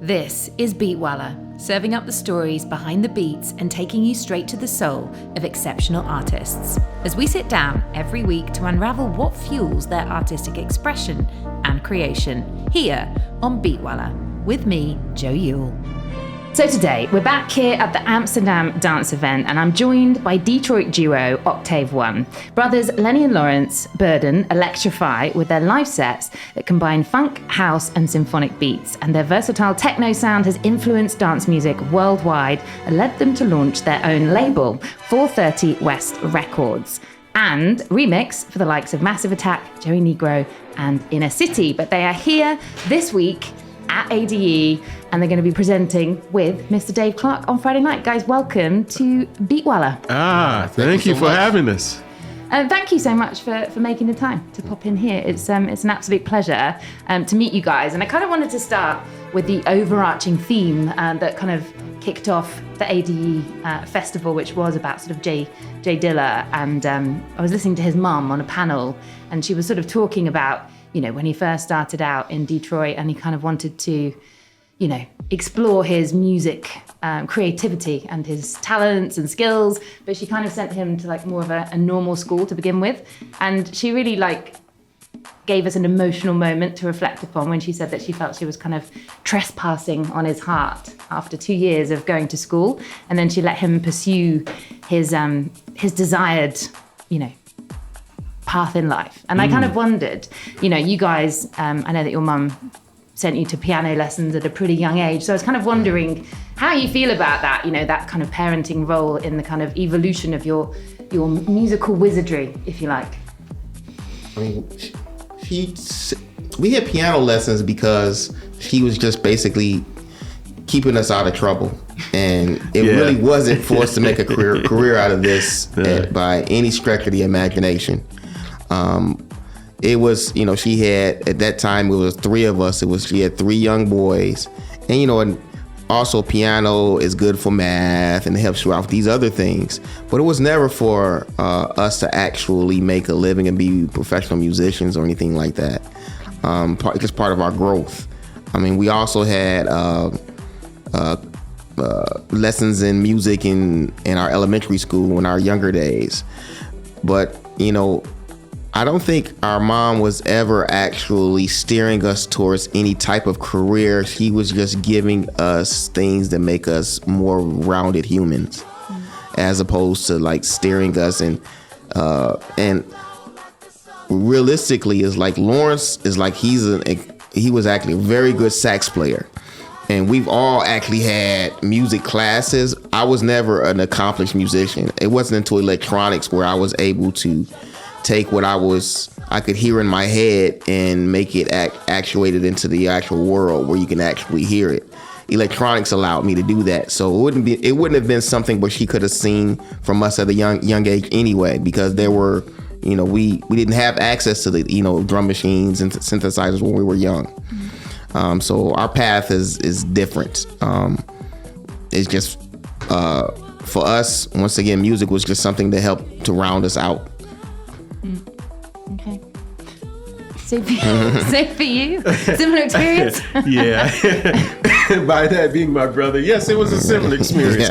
This is Beatwalla, serving up the stories behind the beats and taking you straight to the soul of exceptional artists, as we sit down every week to unravel what fuels their artistic expression and creation, here on Beatwalla, with me, Jo Ewell. So today, we're back here at the Amsterdam dance event, and I'm joined by Detroit duo Octave One. Brothers Lenny and Lawrence Burden electrify with their live sets that combine funk, house, and symphonic beats, and their versatile techno sound has influenced dance music worldwide and led them to launch their own label, 430 West Records, and remix for the likes of Massive Attack, Joey Negro, and Inner City. But they are here this week at ADE, and they're going to be presenting with Mr. Dave Clark on Friday night. Guys, welcome to Beatwalla. Thank you for having us. Thank you so much for making the time to pop in here. It's an absolute pleasure to meet you guys. And I kind of wanted to start with the overarching theme that kind of kicked off the ADE festival, which was about sort of Jay Dilla. And I was listening to his mum on a panel, and she was sort of talking about, you know, when he first started out in Detroit, and he kind of wanted to, you know, explore his music creativity and his talents and skills, but she kind of sent him to like more of a normal school to begin with. And she really like gave us an emotional moment to reflect upon when she said that she felt she was kind of trespassing on his heart after 2 years of going to school. And then she let him pursue his desired, you know, path in life. And I kind of wondered, you know, you guys, I know that your mum sent you to piano lessons at a pretty young age. So I was kind of wondering how you feel about that, you know, that kind of parenting role in the kind of evolution of your musical wizardry, if you like. I mean, we had piano lessons because she was just basically keeping us out of trouble. And it really wasn't for us to make a career out of this by any stretch of the imagination. It was, you know, she had, at that time, it was three of us. She had three young boys. And, you know, and also piano is good for math and it helps you out with these other things. But it was never for us to actually make a living and be professional musicians or anything like that. Just part of our growth. I mean, we also had lessons in music in our elementary school in our younger days. But, you know, I don't think our mom was ever actually steering us towards any type of career. She was just giving us things that make us more rounded humans, as opposed to like steering us. And realistically, is like Lawrence is like he was actually a very good sax player. And we've all actually had music classes. I was never an accomplished musician. It wasn't until electronics where I was able to take what I could hear in my head and make it actuated into the actual world where you can actually hear it. Electronics allowed me to do that. So it wouldn't have been something where she could have seen from us at a young age anyway, because there were, you know, we didn't have access to the, you know, drum machines and synthesizers when we were young. So our path is different. It's just, for us, once again, music was just something to help to round us out. Okay. Same for you? Similar experience? Yeah. By that being my brother, yes, it was a similar experience.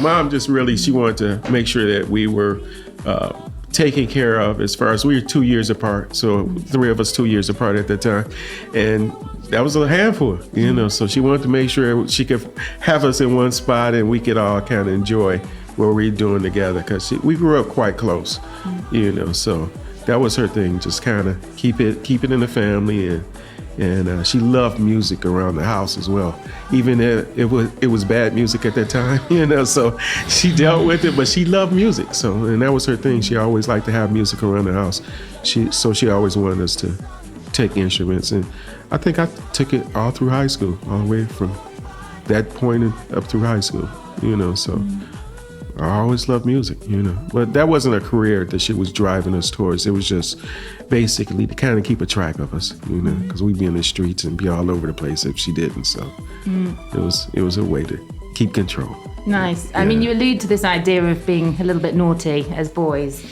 Mom just really, she wanted to make sure that we were taken care of, as far as we were 2 years apart. So three of us 2 years apart at that time. And that was a handful, you know, so she wanted to make sure she could have us in one spot and we could all kind of enjoy what we're doing together, because we grew up quite close, you know, so that was her thing, just kind of keep it in the family. And she loved music around the house as well, even if it was bad music at that time, you know, so she dealt with it, but she loved music. So, and that was her thing. She always liked to have music around the house. She always wanted us to take instruments. And I think I took it all through high school, all the way from that point up through high school, you know, so I always loved music, you know, but that wasn't a career that she was driving us towards. It was just basically to kind of keep a track of us, you know, because we'd be in the streets and be all over the place if she didn't. So it was a way to keep control. Nice. Yeah. I mean, you allude to this idea of being a little bit naughty as boys.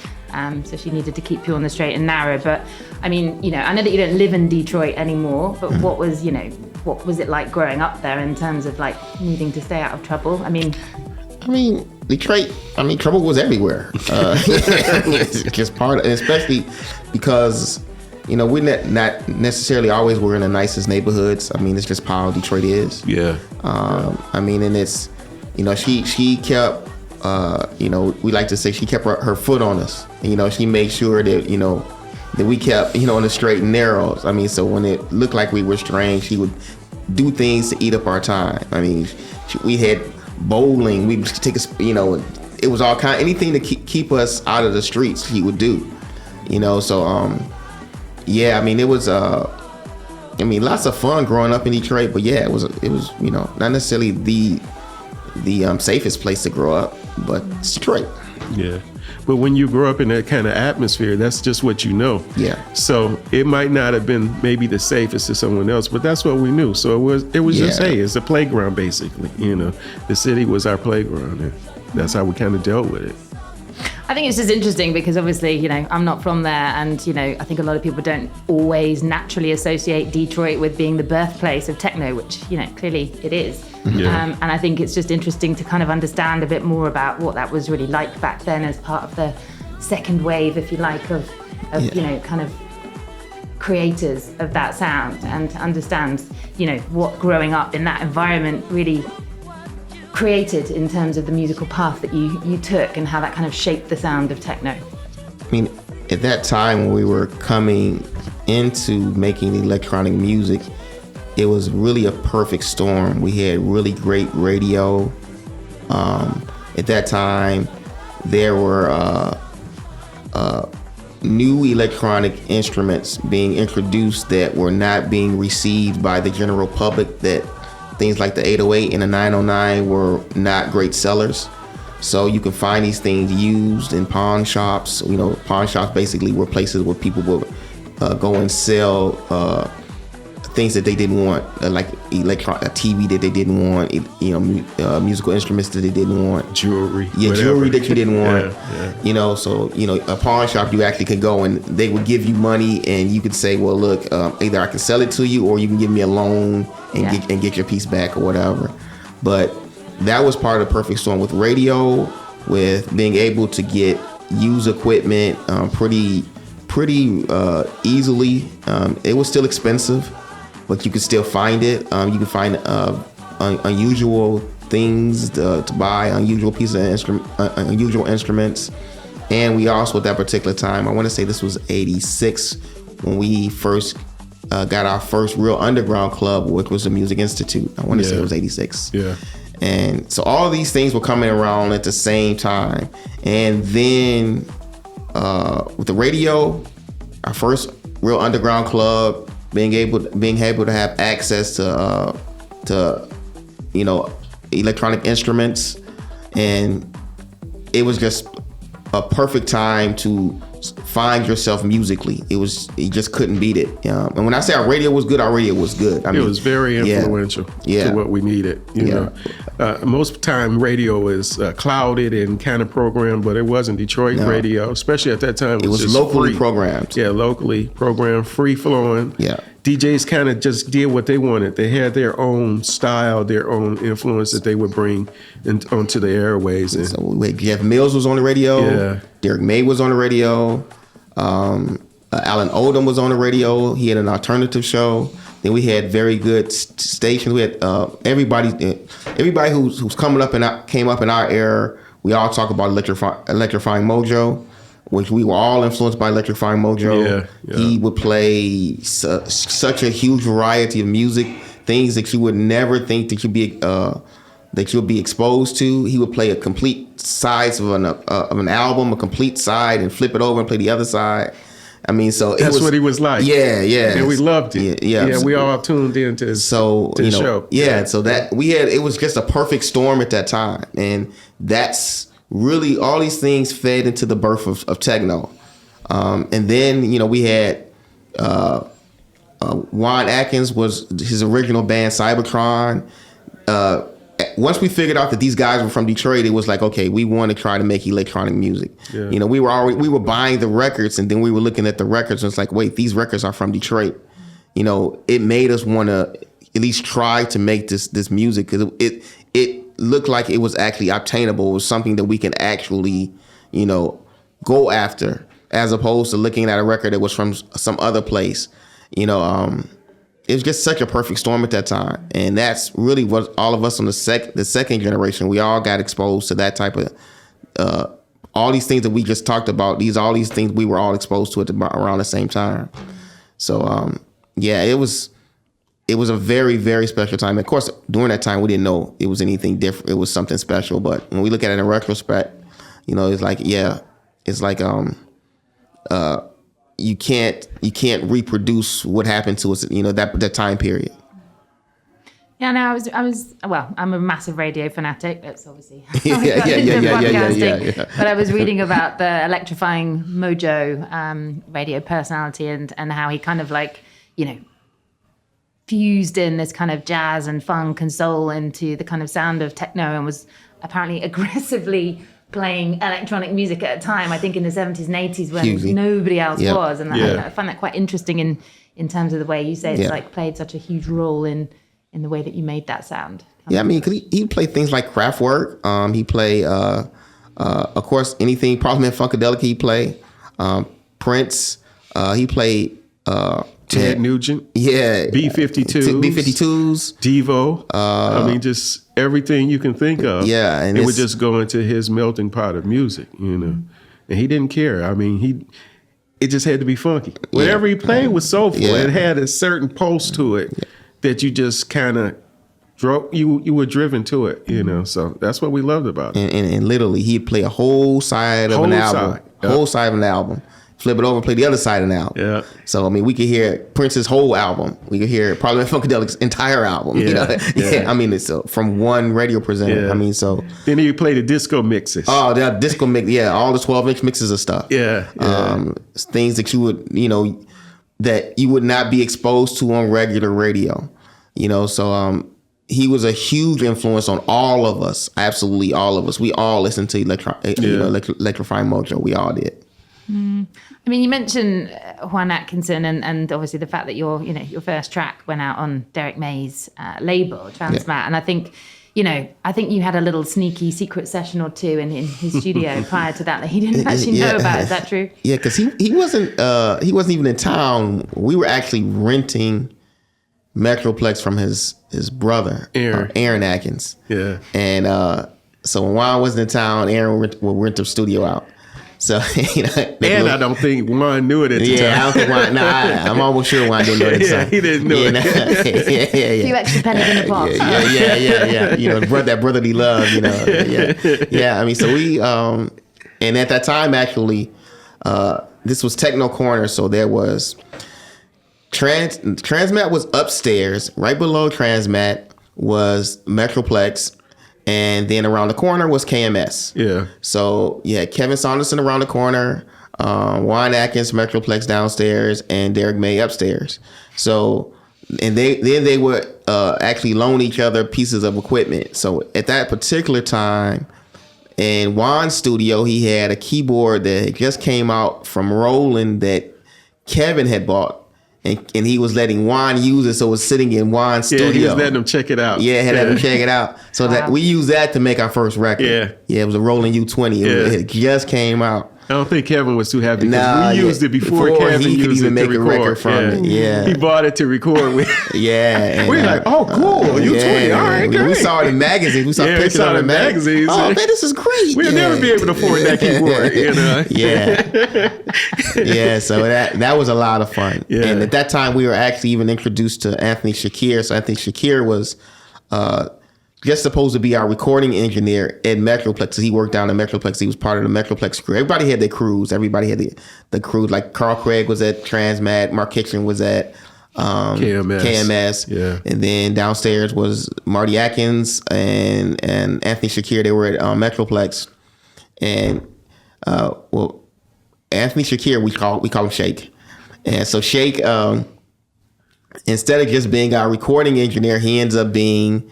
So she needed to keep you on the straight and narrow. But I mean, you know, I know that you don't live in Detroit anymore, but what was, you know, what was it like growing up there in terms of like needing to stay out of trouble? I mean, Detroit, trouble was everywhere. It's just part of, and especially because, we're not necessarily always were in the nicest neighborhoods. It's just how Detroit is. Yeah. And it's, she kept, we like to say she kept her foot on us. She made sure that, that we kept, on the straight and narrows. So when it looked like we were straying, she would do things to eat up our time. We had bowling. We would take it was all kind, anything to keep us out of the streets. He would do, So it was lots of fun growing up in Detroit. But yeah, it was not necessarily the safest place to grow up, but it's Detroit. Yeah. But when you grow up in that kind of atmosphere, that's just what you know. Yeah. So it might not have been maybe the safest to someone else, but that's what we knew. So it was just, hey, it's a playground basically. The city was our playground, and that's how we kind of dealt with it. I think it's just interesting because obviously, I'm not from there, and I think a lot of people don't always naturally associate Detroit with being the birthplace of techno, which clearly it is. Yeah. And I think it's just interesting to kind of understand a bit more about what that was really like back then as part of the second wave, if you like, of kind of creators of that sound, and to understand what growing up in that environment really created in terms of the musical path that you took, and how that kind of shaped the sound of techno. At that time when we were coming into making electronic music, it was really a perfect storm. We had really great radio. At that time, there were new electronic instruments being introduced that were not being received by the general public. That things like the 808 and the 909 were not great sellers. So you can find these things used in pawn shops. Pawn shops basically were places where people would go and sell things that they didn't want, like a TV that they didn't want, musical instruments that they didn't want, jewelry, jewelry that you didn't want. Yeah. So a pawn shop, you actually could go and they would give you money, and you could say, well, look, either I can sell it to you, or you can give me a loan and get your piece back, or whatever. But that was part of the perfect storm with radio, with being able to get used equipment pretty easily. It was still expensive, but you could still find it. You can find unusual things to buy, unusual pieces of unusual instruments. And we also, at that particular time, I want to say this was 86, when we first got our first real underground club, which was the Music Institute. I want to say it was 86. Yeah. And so all of these things were coming around at the same time. And then with the radio, our first real underground club, being able to have access to electronic instruments, and it was just a perfect time to find yourself musically. You just couldn't beat it. And when I say our radio was good. It was very influential to what we needed. Most time radio is clouded and kind of programmed, but it wasn't Detroit radio, especially at that time. It was just locally free. programmed. Yeah, locally programmed, free flowing. Yeah. DJs kind of just did what they wanted. They had their own style, their own influence that they would bring onto the airways. And so Jeff Mills was on the radio. Yeah. Derrick May was on the radio. Alan Odom was on the radio. He had an alternative show. Then we had very good stations. We had everybody who's coming up and came up in our era. We all talk about Electrifying Mojo, which we were all influenced by Electrifying Mojo. Yeah. He would play such a huge variety of music, things that you would never think that you'll be exposed to. He would play a complete sides of an album, a complete side, and flip it over and play the other side. So that's what he was like. Yeah, and we loved it. Yeah. We all tuned into his show. Yeah, so that it was just a perfect storm at that time, and that's really all these things fed into the birth of techno. And then we had Juan Atkins was his original band Cybertron. Once we figured out that these guys were from Detroit, it was like, okay, we want to try to make electronic music. Yeah. We were buying the records, and then we were looking at the records, and it's like, wait, these records are from Detroit. It made us want to at least try to make this music, because it looked like it was actually obtainable. It was something that we can actually, go after, as opposed to looking at a record that was from some other place. It was just such a perfect storm at that time, and that's really what all of us on the second generation, we all got exposed to that type of all these things that we just talked about. All these things we were all exposed to around the same time. So it was a very, very special time. Of course, during that time we didn't know it was anything different. It was something special. But when we look at it in retrospect, it's like you can't reproduce what happened to us, that time period. Yeah, no, I'm a massive radio fanatic. That's obviously yeah. But I was reading about the electrifying Mojo radio personality and how he kind of fused in this kind of jazz and funk and soul into the kind of sound of techno, and was apparently aggressively playing electronic music at a time, I think in the 70s and 80s when nobody else was. And I find that quite interesting in terms of the way you say it's played such a huge role in the way that you made that sound. Yeah, I mean, 'cause he played things like Kraftwerk. He played, of course, anything Parliament Funkadelic he played. Prince. He played... Ted Nugent. Yeah. B-52s. Devo. Just everything you can think of. Yeah. And it would just go into his melting pot of music, And he didn't care. I mean, it just had to be funky. Whatever he played was soulful. It had a certain pulse to it that you just kind of drove, you were driven to it, So that's what we loved about it. And literally, he'd play a whole side of an album. Whole side of an album. Flip it over and play the other side of the album. Yeah. So, I mean, we could hear Prince's whole album. We could hear Parliament Funkadelic's entire album. I mean, it's from one radio presenter. Yeah. I mean, so. Then he played the disco mixes. Oh, the disco mix. Yeah, all the 12-inch mixes of stuff. Yeah. Things that you would, that you would not be exposed to on regular radio. So he was a huge influence on all of us. Absolutely all of us. We all listened to Electrifying Mojo. We all did. I mean, you mentioned Juan Atkinson and obviously the fact that your first track went out on Derrick May's label, Transmat. And I think you had a little sneaky secret session or two in his studio prior to that he didn't actually know about. Is that true? Yeah, because he wasn't even in town. We were actually renting Metroplex from his brother, Aaron Atkins. Yeah. And so when Juan wasn't in town, Aaron will rent the studio out. So, I don't think Juan knew it at the time. Yeah, I don't think Juan. I'm almost sure Juan didn't know it at the time. He didn't know it. A few extra pennies in the pot. Yeah. That brotherly love. Yeah. I mean, so we and at that time actually, this was Techno Corner, so there was Transmat was upstairs. Right below Transmat was Metroplex. And then around the corner was KMS. Yeah. So Kevin Saunderson around the corner, Juan Atkins, Metroplex downstairs, and Derrick May upstairs. So, and they would actually loan each other pieces of equipment. So at that particular time, in Juan's studio, he had a keyboard that just came out from Roland that Kevin had bought. And he was letting Juan use it, so it was sitting in Juan's studio. Yeah, he was letting him check it out. Yeah, had him check it out. So that we used that to make our first record. Yeah, it was a Roland U20. It just came out. I don't think Kevin was too happy because we used it before Kevin he could used even it to make a record from it. Yeah, he bought it to record with. And, we're like, oh, cool, U20. All right, great. We saw it in magazines. We saw pictures of it in magazines. Oh man, this is great. We'll never be able to afford that keyboard. Yeah. So that was a lot of fun. Yeah. And at that time, we were actually even introduced to Anthony Shakir. So Anthony Shakir was just supposed to be our recording engineer at Metroplex. So he worked down at Metroplex. He was part of the Metroplex crew. Everybody had their crews. Everybody had the crews. Like Carl Craig was at Transmat. Mark Kitchen was at KMS. Yeah. And then downstairs was Marty Atkins and Anthony Shakir. They were at Metroplex. And Anthony Shakir, we call him Shake. And so Shake, instead of just being our recording engineer, he ends up being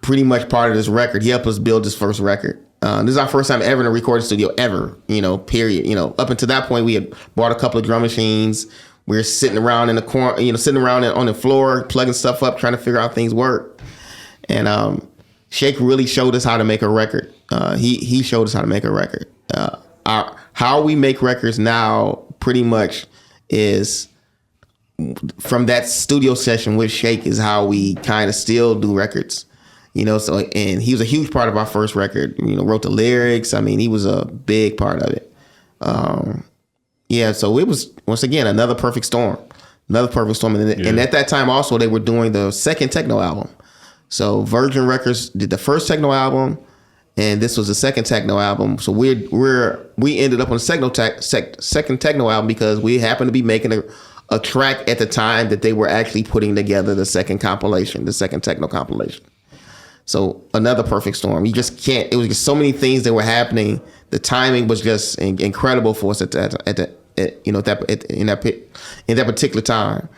pretty much part of this record. He helped us build this first record. This is our first time ever in a recording studio ever, period. Up until that point, we had bought a couple of drum machines. we're sitting around in the corner, sitting around on the floor, plugging stuff up, trying to figure out things work. And Shake really showed us how to make a record. He showed us how to make a record. How we make records now pretty much is from that studio session with Shake is how we kind of still do records. So, and he was a huge part of our first record, wrote the lyrics. I mean, he was a big part of it. So it was, once again, another perfect storm. And at that time also, they were doing the second techno album. So Virgin Records did the first techno album, and this was the second techno album. So we ended up on the second techno album because we happened to be making a track at the time that they were actually putting together the second compilation, the second techno compilation. So another perfect storm. You just can't. It was just so many things that were happening. The timing was just incredible for us in that particular time,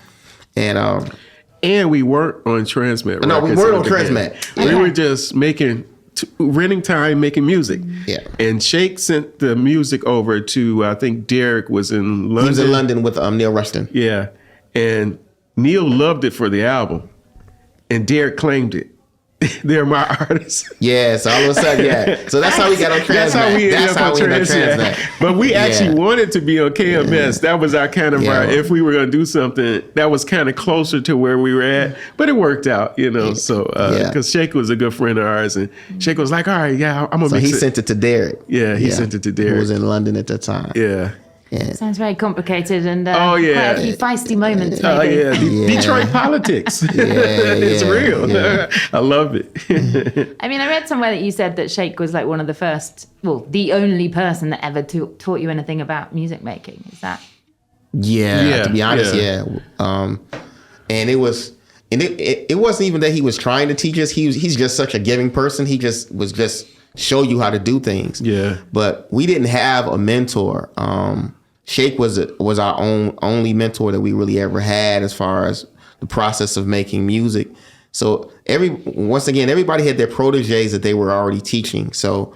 and we weren't on sTransmat. No, we weren't on sTransmat. We were just renting time, making music. Yeah. And Shake sent the music over to, I think Derrick was in London. He was in London with Neil Rushton. Yeah. And Neil loved it for the album, and Derrick claimed it. They're my artists. Yeah, so all of a sudden, yeah. So that's how we got on Transmat. That's how we ended up on Transmat. But we actually wanted to be on KMS. Yeah. That was our kind of if we were going to do something, that was kind of closer to where we were at. But it worked out, So, because Shake was a good friend of ours, and Shake was like, all right, I'm going to mix it. So he sent it to Derrick. Yeah, he sent it to Derrick. Who was in London at the time. Yeah. Yeah. Sounds very complicated and quite a few feisty moments. Maybe. Detroit politics. It's real. Yeah. I love it. I mean, I read somewhere that you said that Shake was like one of the first, the only person that ever taught you anything about music making. Is that? Yeah. To be honest, yeah. And it was. And it wasn't even that he was trying to teach us. He's just such a giving person. He was show you how to do things. Yeah. But we didn't have a mentor. Shake was our only mentor that we really ever had as far as the process of making music. So everybody had their proteges that they were already teaching. So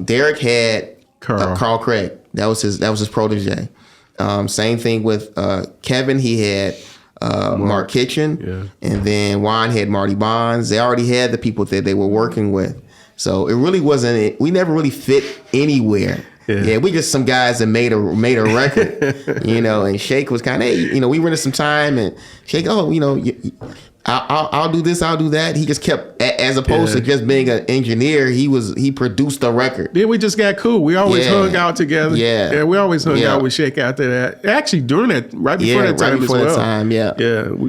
Derrick had Carl Craig. That was his protege. Same thing with Kevin. He had Mark Kitchen, and then Juan had Marty Bonds. They already had the people that they were working with. So it really wasn't. We never really fit anywhere. Yeah, we just some guys that made a record, And Shake was kind of, we rented some time, and Shake, I'll do this, I'll do that. He just kept, as opposed to just being an engineer, he produced the record. Then we just got cool. We always hung out together. Yeah, we always hung out with Shake after that. Actually, during that, right before that time as well. Yeah.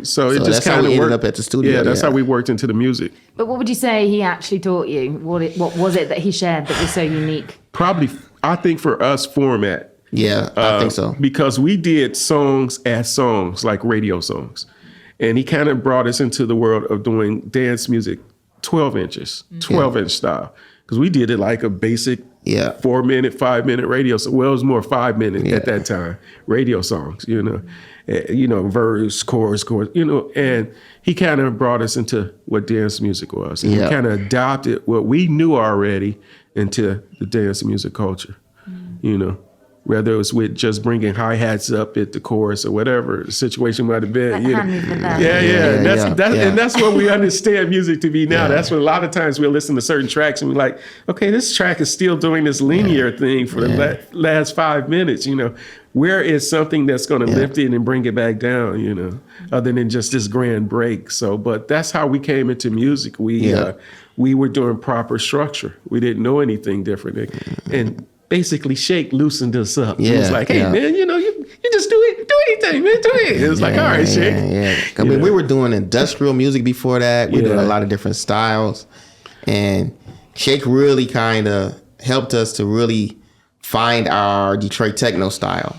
So it just kind of ended up at the studio. Yeah, that's how we worked into the music. But what would you say he actually taught you? What was it that he shared that was so unique? Probably, I think for us, format. Yeah, I think so. Because we did songs as songs, like radio songs. And he kind of brought us into the world of doing dance music, 12 inches, 12-inch style. Because we did it like a basic 4-minute, 5-minute radio song. Well, it was more 5-minute at that time, radio songs, verse, chorus, and he kind of brought us into what dance music was. And he kind of adopted what we knew already into the dance music culture, whether it was with just bringing hi-hats up at the chorus or whatever the situation might have been. And that's what we understand music to be now. That's what a lot of times we'll listen to certain tracks and we're like, okay, this track is still doing this linear thing for the last 5 minutes, Where is something that's going to lift it and bring it back down, other than just this grand break. So, but that's how we came into music. We were doing proper structure. We didn't know anything different. And basically Shake loosened us up. He was like, hey, man, you just do anything, man, do it. It was like, all right, Shake. I mean, we were doing industrial music before that. We were doing a lot of different styles. And Shake really kind of helped us to really find our Detroit techno style.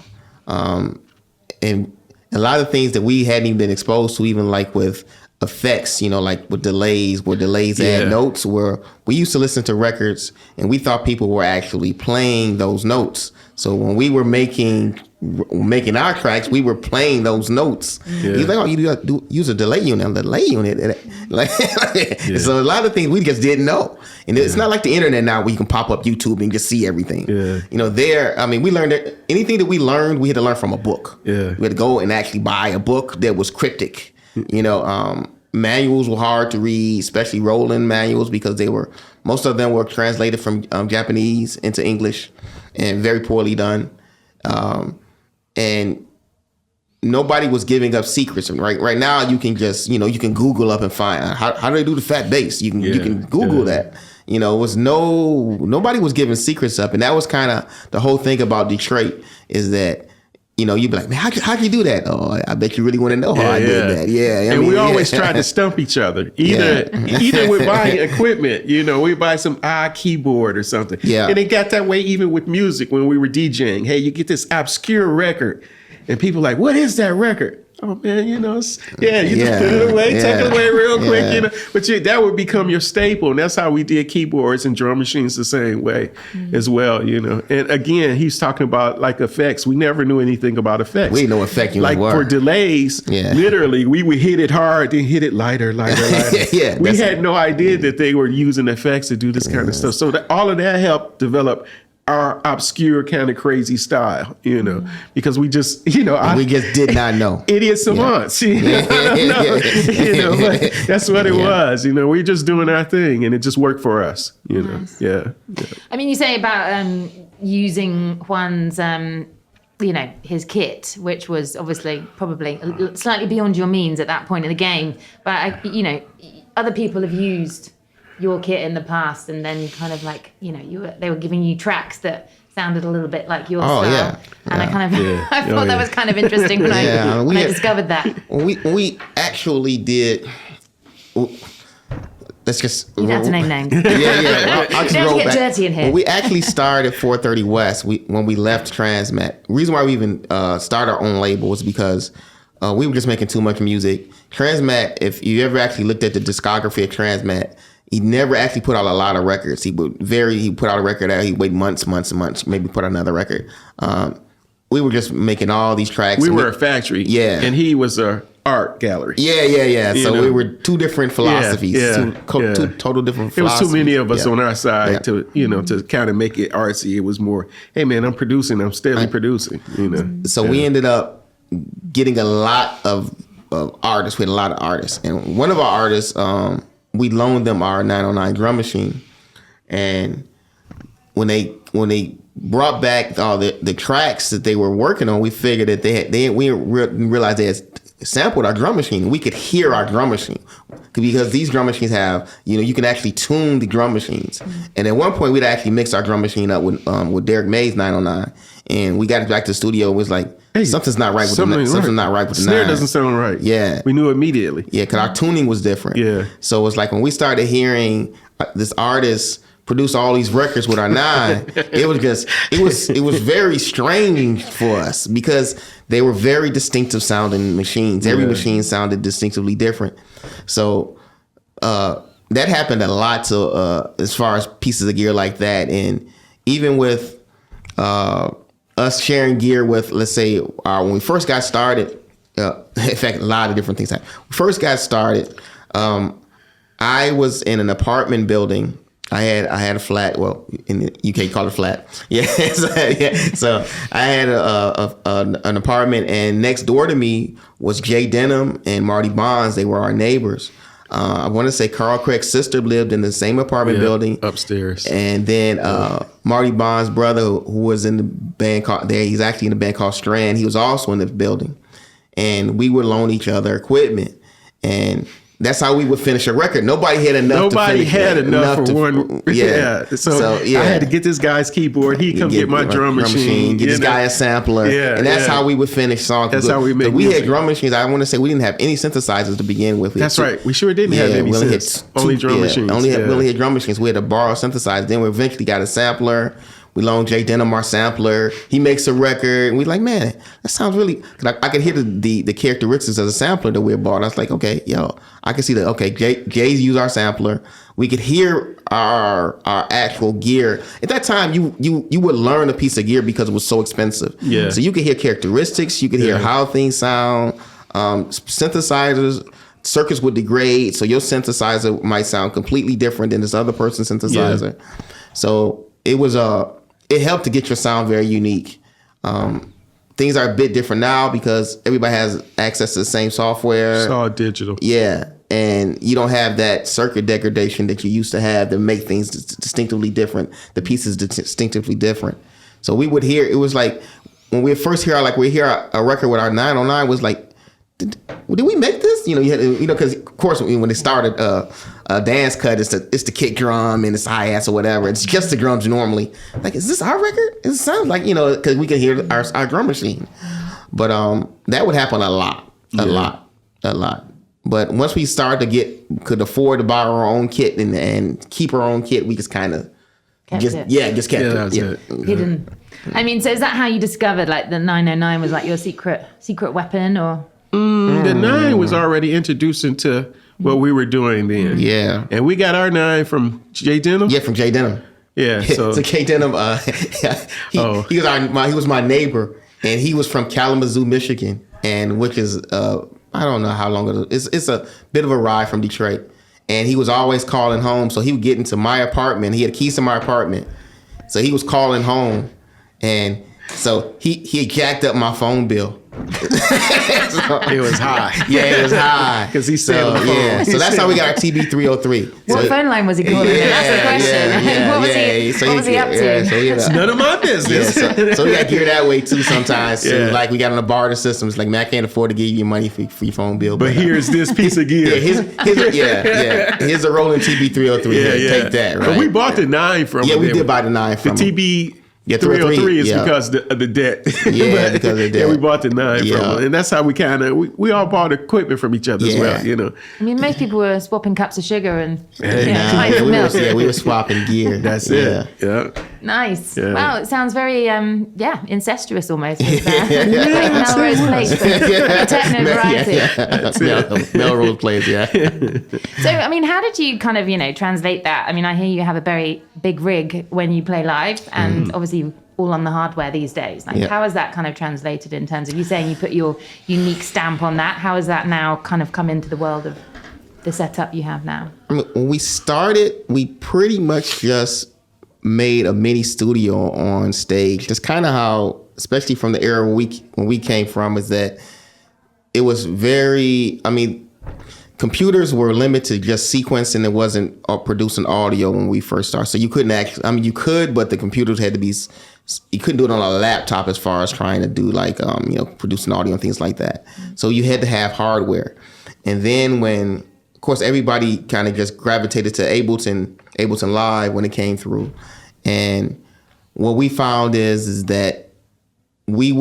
And a lot of things that we hadn't even been exposed to, even like with effects, like with delays, where delays add notes, where we used to listen to records and we thought people were actually playing those notes. So when we were making making our tracks, we were playing those notes. Yeah. He's like, oh, you use a delay unit. Like, so a lot of things we just didn't know. And it's not like the internet now where you can pop up YouTube and just see everything. Yeah. You know, we learned that anything that we learned, we had to learn from a book. Yeah. We had to go and actually buy a book that was cryptic. You know, manuals were hard to read, especially Roland manuals, because most of them were translated from Japanese into English and very poorly done. And nobody was giving up secrets. Right now, you can just, you can Google up and find how do they do the fat bass. You can Google that. You know, nobody was giving secrets up, and that was kind of the whole thing about Detroit is that. You'd be like, man, how'd you do that? Oh, I bet you really want to know how I did that. Yeah. And we always tried to stump each other. Either with buying equipment, we buy some odd keyboard or something. Yeah. And it got that way even with music when we were DJing. Hey, you get this obscure record and people like, what is that record? Oh man, you just put it away, take it away real quick, But that would become your staple, and that's how we did keyboards and drum machines the same way as well, And again, he's talking about like effects. We never knew anything about effects. We didn't know effect like for delays. Literally, we would hit it hard, then hit it lighter. We had no idea that they were using effects to do this kind of stuff. So all of that helped develop our obscure kind of crazy style, because we just, we just did not know. Idiot savants, but that's what it was. We're just doing our thing, and it just worked for us. Nice. I mean, you say about using Juan's, his kit, which was obviously probably slightly beyond your means at that point in the game, but other people have used your kit in the past, and then kind of like they were giving you tracks that sounded a little bit like your style, and I kind of I thought that was kind of interesting when I discovered that. We actually did. Let's just. You have to name names. Well, I'll just roll get back. dirty in here. When we actually started 430 West, when we left Transmat. The reason why we even started our own label was because we were just making too much music. Transmat, if you ever actually looked at the discography of Transmat, he never actually put out a lot of records. He put out a record out. He'd wait months, maybe put out another record. We were just making all these tracks. We were a factory. Yeah. And he was a art gallery. Yeah. So we were two different philosophies. Two total different philosophies. There was too many of us on our side to kind of make it artsy. It was more, hey man, I'm producing. I'm steadily producing. So we ended up getting a lot of artists. We had a lot of artists. And one of our artists, we loaned them our 909 drum machine, and when they brought back all the tracks that they were working on, we figured that we realized they had sampled our drum machine. We could hear our drum machine because these drum machines have you can actually tune the drum machines. And at one point we'd actually mixed our drum machine up with Derrick May's 909, and we got back to the studio. It was like, hey, something's not right with something's not right with the snare. 9. Doesn't sound right. Yeah, we knew immediately. Yeah, because our tuning was different. Yeah, so it's like when we started hearing this artist produce all these records with our 9, it was very strange for us because they were very distinctive sounding machines. Every machine sounded distinctively different. So that happened a lot to as far as pieces of gear like that, and even with us sharing gear with, let's say, when we first got started. In fact, a lot of different things happened. When we first got started, I was in an apartment building. I had a flat. Well, in the UK, call it a flat. Yeah. So I had an apartment, and next door to me was Jay Denham and Marty Bonds. They were our neighbors. I want to say Carl Craig's sister lived in the same apartment building upstairs. And then Marty Bonds' brother, who was in the band he's actually in the band called Strand. He was also in the building, and we would loan each other equipment, and that's how we would finish a record. Nobody had enough. Nobody had enough for one. Yeah. So I had to get this guy's keyboard. He'd come get my drum machine. Get this guy a sampler. Yeah. And that's how we would finish songs. That's how we make music. We had drum machines. I want to say we didn't have any synthesizers to begin with. That's right. We sure didn't have any synths. Only drum machines. We only had drum machines. We had to borrow synthesizers. Then we eventually got a sampler. We loan Jay Denham our sampler. He makes a record, and we like, man, that sounds really. Cause I could hear the characteristics of the sampler that we had bought. I was like, okay, yo, I can see that. Okay, Jay's used our sampler. We could hear our actual gear. At that time, you would learn a piece of gear because it was so expensive. Yeah. So you could hear characteristics. You could hear how things sound. Synthesizers. Circuits would degrade, so your synthesizer might sound completely different than this other person's synthesizer. Yeah. So it was it helped to get your sound very unique. Things are a bit different now because everybody has access to the same software. It's all digital. Yeah, and you don't have that circuit degradation that you used to have to make things distinctively different. The pieces distinctively different. So we would hear, it was like when we first hear a record with our 909 was like, did we make this? Because of course when they started a dance cut, it's the kick drum and it's hi-hats or whatever. It's just the drums normally. Like, is this our record? It sounds like, because we can hear our drum machine. But that would happen a lot. But once we started could afford to buy our own kit and keep our own kit, we just kind of just kept it. That's it. Hidden. I mean, so is that how you discovered like the 909 was like your secret weapon, or? The 9 was already introduced into what we were doing then. Yeah. And we got our 9 from Jay Denham? Yeah, from Jay Denham. Yeah. So Jay Denham, he was my neighbor, and he was from Kalamazoo, Michigan, and which is I don't know how long it is. It's a bit of a ride from Detroit. And he was always calling home, so he would get into my apartment. He had keys to my apartment. So he was calling home, and so he jacked up my phone bill. It was high. Yeah, it was high. Because he said on the phone. Yeah, so that's how we got our TB303. What phone line was he calling? That's the question. What was he up to? It's none of my business. So we got gear that way too sometimes. Too. Yeah. Like we got on the barter system. It's like, man, I can't afford to give you money for your phone bill. But here's this piece of gear. Here's a rolling TB303. Take that, right? But we bought the 9 from him. Yeah, we did buy the 9 from him. The TB 303 is because of the debt. Yeah, because of the debt. Yeah, we bought the 9 from him. And that's how we kind of, we all bought equipment from each other as well, I mean, most people were swapping cups of sugar and we were swapping gear. That's it. Yeah. Nice. Yeah. Wow, it sounds very, incestuous almost. Like Melrose Place, but the techno variety. Melrose Place, yeah. So, I mean, how did you kind of, translate that? I mean, I hear you have a very big rig when you play live, and obviously all on the hardware these days. Like, how is that kind of translated in terms of you saying you put your unique stamp on that? How has that now kind of come into the world of the setup you have now? I mean, when we started, we pretty much just made a mini studio on stage. That's kind of how, especially from the era when we came from, is that it was very, computers were limited to just sequencing. It wasn't producing audio when we first started. So you couldn't actually, you could, but the computers had to be, you couldn't do it on a laptop as far as trying to do like, producing audio and things like that. So you had to have hardware. And then when, of course, everybody kind of just gravitated to Ableton Live when it came through. And what we found is that we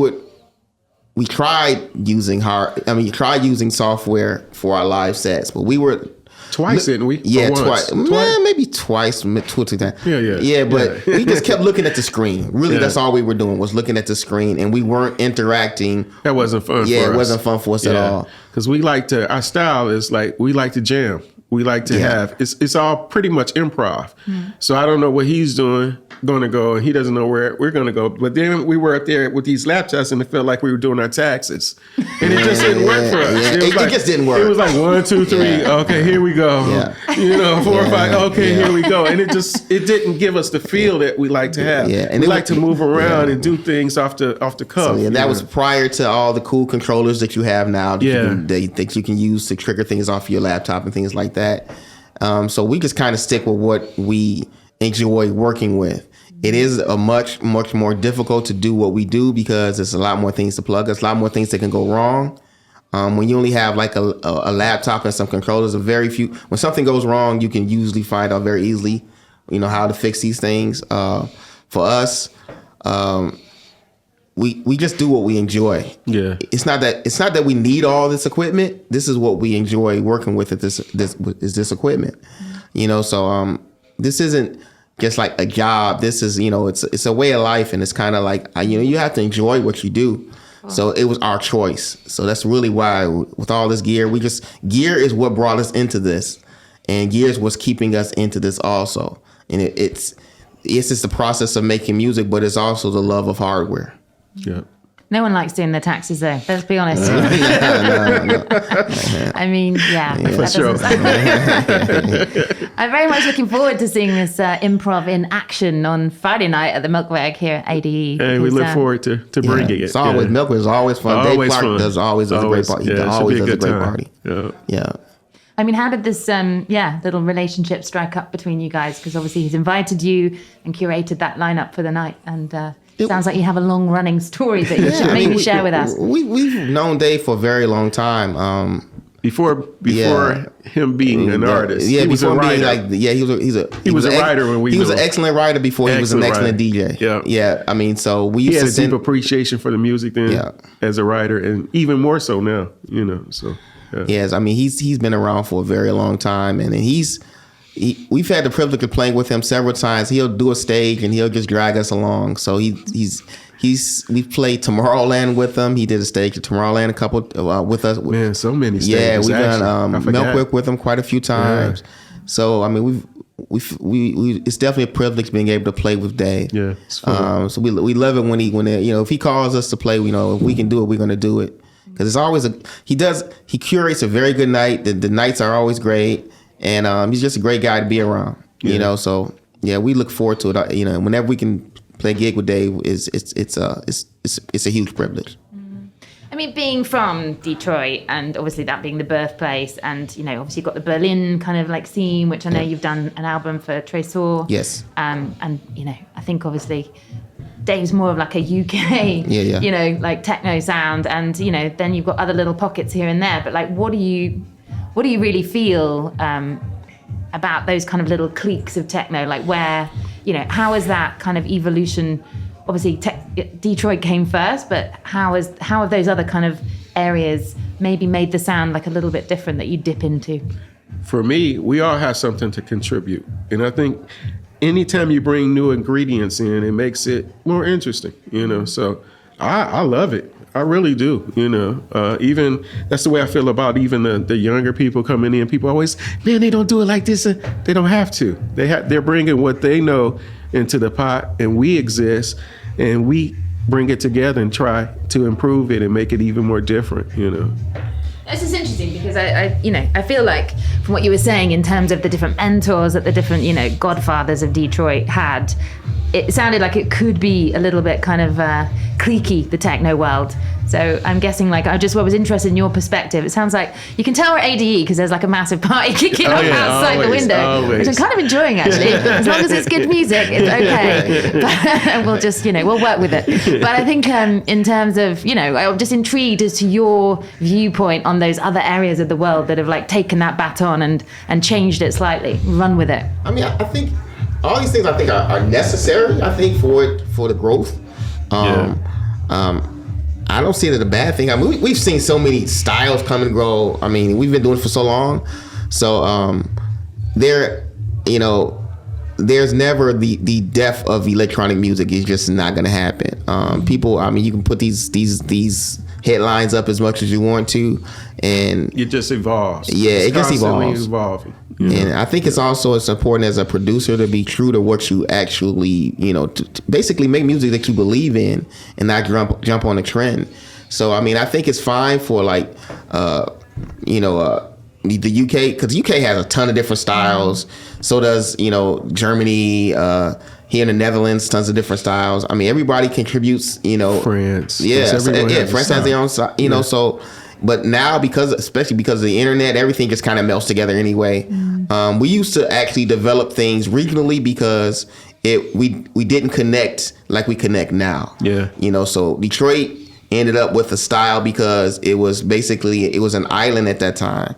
tried using using software for our live sets, but we were twice, didn't we? Yeah, twice. Maybe twice, 2 or 3 times. Yeah, but we just kept looking at the screen. Really, that's all we were doing was looking at the screen, and we weren't interacting. That wasn't fun. Yeah, it wasn't fun for us at all. Because we like to. Our style is like we like to jam. We like to have. It's all pretty much improv. So I don't know what he's going to go, and he doesn't know where we're going to go. But then we were up there with these laptops, and it felt like we were doing our taxes, and it just didn't work for us. It just didn't work. It was like 1, 2, 3. Okay, here we go. 4 or 5. Okay, here we go. And it didn't give us the feel that we like to have. Yeah, and we like to move around and do things off the cuff. So, that was prior to all the cool controllers that you have now. That you can use to trigger things off your laptop and things like that. So we just kind of stick with what we enjoy working with. It is a much more difficult to do what we do because there's a lot more things to plug. There's a lot more things that can go wrong. When you only have like a laptop and some controllers, very few. When something goes wrong, you can usually find out very easily, how to fix these things. For us, we just do what we enjoy. Yeah. It's not that we need all this equipment. This is what we enjoy working with. This equipment. So this isn't just like a job. This is, it's a way of life, and it's kind of like, you have to enjoy what you do. So it was our choice. So that's really why with all this gear, gear is what brought us into this, and gear is what's keeping us into this also. And it's just the process of making music, but it's also the love of hardware. Yeah. No one likes doing their taxes, though. Let's be honest. No. I mean, yeah. For sure. I'm very much looking forward to seeing this improv in action on Friday night at the Milkweg here at ADE. And we look forward to bringing it. It's always Milkweg is always fun. Always Dave Clark fun. does a great party. He always does a great party. Yeah. I mean, how did this little relationship strike up between you guys? Because obviously he's invited you and curated that lineup for the night, and sounds like you have a long-running story that you should maybe share with us. We've known Dave for a very long time. Before him being an artist, he was a writer. He was a writer when we. He was an excellent writer before he was an excellent DJ. Yeah. I mean, so we he used had to a deep appreciation for the music then, as a writer, and even more so now. So. Yeah. Yes, I mean he's been around for a very long time, and we've had the privilege of playing with him several times. He'll do a stage and he'll just drag us along. So we've played Tomorrowland with him. He did a stage at Tomorrowland a couple with us. Man, so many stages. Yeah, we've done Milkweg with him quite a few times. Yeah. So I mean we it's definitely a privilege being able to play with Dave. Yeah, it's fun. So we love it when if he calls us to play, if we can do it, we're going to do it. Because it's always he curates a very good night. The nights are always great, and he's just a great guy to be around. So we look forward to it. Whenever we can play a gig with Dave, it's a huge privilege. I mean, being from Detroit, and obviously that being the birthplace, and obviously you've got the Berlin kind of like scene, which I know you've done an album for Tresor. Yes. And I think obviously Dave's more of like a UK, like techno sound, and then you've got other little pockets here and there. But like, what do you really feel about those kind of little cliques of techno? Like, where how is that kind of evolution? Obviously, Detroit came first, but how have those other kind of areas maybe made the sound like a little bit different that you dip into? For me, we all have something to contribute, and I think anytime you bring new ingredients in, it makes it more interesting, So I love it. I really do, Even that's the way I feel about even the younger people coming in. People always, man, they don't do it like this. They don't have to. They're bringing what they know into the pot, and we exist, and we bring it together and try to improve it and make it even more different, This is interesting because I feel like from what you were saying in terms of the different mentors that the different, godfathers of Detroit had, it sounded like it could be a little bit kind of cliquey, the techno world. So I'm guessing I was interested in your perspective. It sounds like you can tell we're ADE because there's like a massive party kicking off outside the window, which I'm kind of enjoying actually. As long as it's good music, it's okay. But we'll just, we'll work with it. But I think in terms of, I'm just intrigued as to your viewpoint on those other areas of the world that have taken that baton and changed it slightly, run with it. I mean, I think all these things are necessary. I think for the growth. I don't see it as a bad thing. I mean, we've seen so many styles come and grow. I mean, we've been doing it for so long. So there's never the death of electronic music is just not going to happen. People, I mean, you can put these headlines up as much as you want to, and it just evolves. Yeah, it just evolves. Evolving. And I think it's important as a producer to be true to what you actually, to basically make music that you believe in and not jump on a trend. So, I mean, I think it's fine for the UK, because UK has a ton of different styles. So does, Germany, here in the Netherlands, tons of different styles. I mean, everybody contributes, France. Yeah, France has their own style, so. But now, especially because of the internet, everything just kind of melts together anyway. We used to actually develop things regionally because we didn't connect like we connect now. Yeah. So Detroit ended up with a style because it was an island at that time.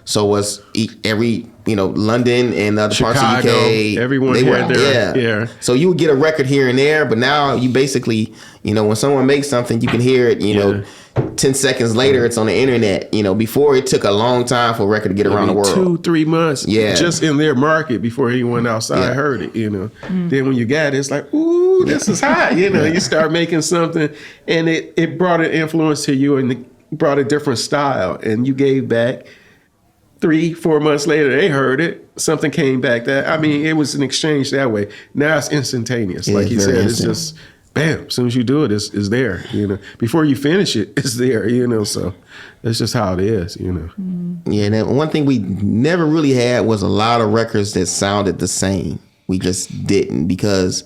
So was every London and other Chicago, parts of the UK. Everyone had their. Yeah. So you would get a record here and there, but now you basically, when someone makes something, you can hear it, 10 seconds later, it's on the internet. You know, before it took a long time for a record to get around the world. 2-3 months, just in their market before anyone outside heard it. You know, then when you got it, it's like, ooh, this is hot. You know, you start making something, and it brought an influence to you, and it brought a different style, and you gave back. 3-4 months later, they heard it. Something came back. It was an exchange that way. Now it's instantaneous, like you said. Instant. It's just bam. As soon as you do it, it's there. You know, before you finish it, it's there. You know, so that's just how it is. You know. Yeah, and one thing we never really had was a lot of records that sounded the same. We just didn't, because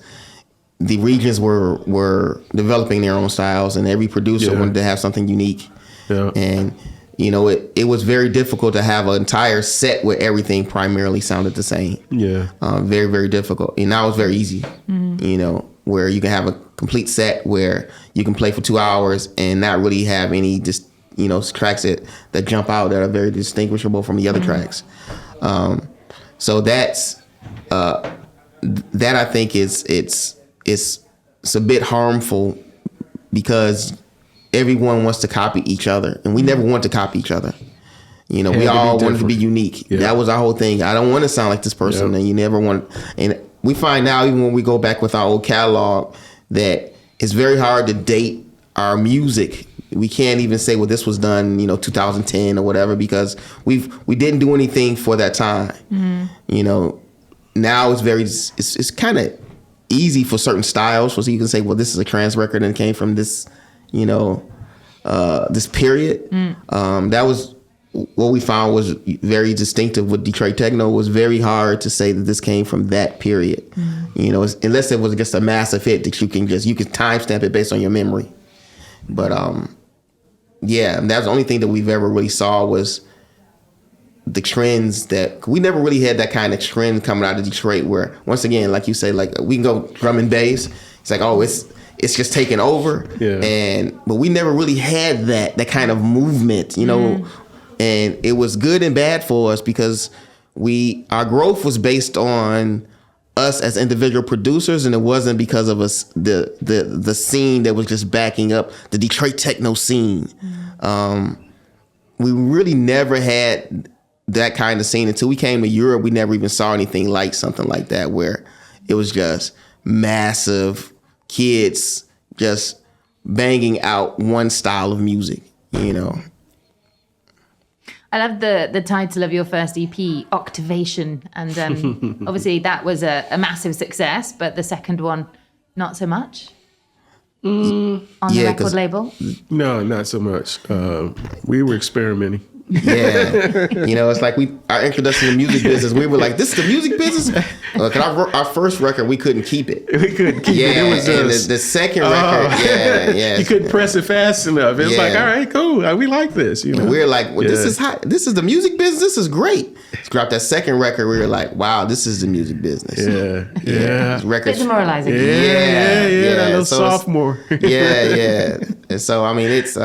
the regions were developing their own styles, and every producer wanted to have something unique. Yeah. And you know, it was very difficult to have an entire set where everything primarily sounded the same. Yeah. Very, very difficult. And now it's very easy, you know, where you can have a complete set where you can play for 2 hours and not really have any just, you know, tracks that jump out that are very distinguishable from the other tracks. So that's, that I think it's a bit harmful, because everyone wants to copy each other, and we never want to copy each other. You know, we all wanted to be unique. Yeah. That was our whole thing. I don't want to sound like this person, and you never want. And we find now, even when we go back with our old catalog, that it's very hard to date our music. We can't even say, well, this was done, you know, 2010 or whatever, because we didn't do anything for that time. You know, now it's kind of easy for certain styles, so you can say, well, this is a trance record and it came from this, you know, this period. That was what we found was very distinctive with Detroit Techno. It was very hard to say that this came from that period. You know, unless it was just a massive hit that you can timestamp it based on your memory. But yeah, that's the only thing that we've ever really saw was the trends that we never really had that kind of trend coming out of Detroit, where once again, like you say, like we can go drum and bass. It's like, oh, it's just taking over. Yeah. But we never really had that kind of movement, you know, and it was good and bad for us, because our growth was based on us as individual producers, and it wasn't because of us, the scene that was just backing up the Detroit techno scene. We really never had that kind of scene until we came to Europe. We never even saw anything like something like that, where it was just massive kids just banging out one style of music, you know. I love the title of your first EP, Octivation, and obviously that was a massive success, but the second one, not so much. On the record label? No, not so much. We were experimenting. Yeah, you know, it's like our introduction to the music business. We were like, "This is the music business." Our first record, we couldn't keep it. We couldn't keep it. It was and the second record. You couldn't press it fast enough. It was like, all right, cool. We like this. You know, and we were like, well, this is hot. This is the music business. This is great. Dropped that second record. We were like, wow, this is the music business. Yeah. Bit demoralizing. Yeah. That little sophomore. And so I mean, it's.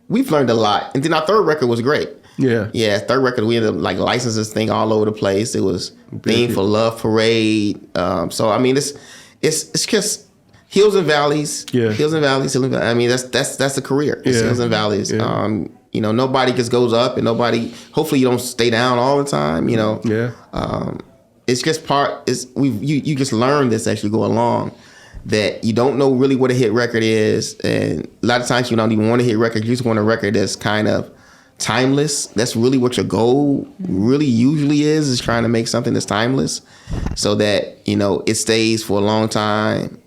We've learned a lot. And then our third record was great. Yeah, third record, we ended up like licensing this thing all over the place. It was Theme for Love Parade. So I mean, it's just hills and valleys. Yeah. Hills and valleys. I mean, that's the career. It's hills and valleys. Yeah. You know, nobody just goes up, and hopefully you don't stay down all the time, you know. Yeah. It's just you just learn this as you go along, that you don't know really what a hit record is, and a lot of times you don't even want a hit record. You just want a record that's kind of timeless. That's really what your goal really usually is trying to make something that's timeless, so that, you know, it stays for a long time.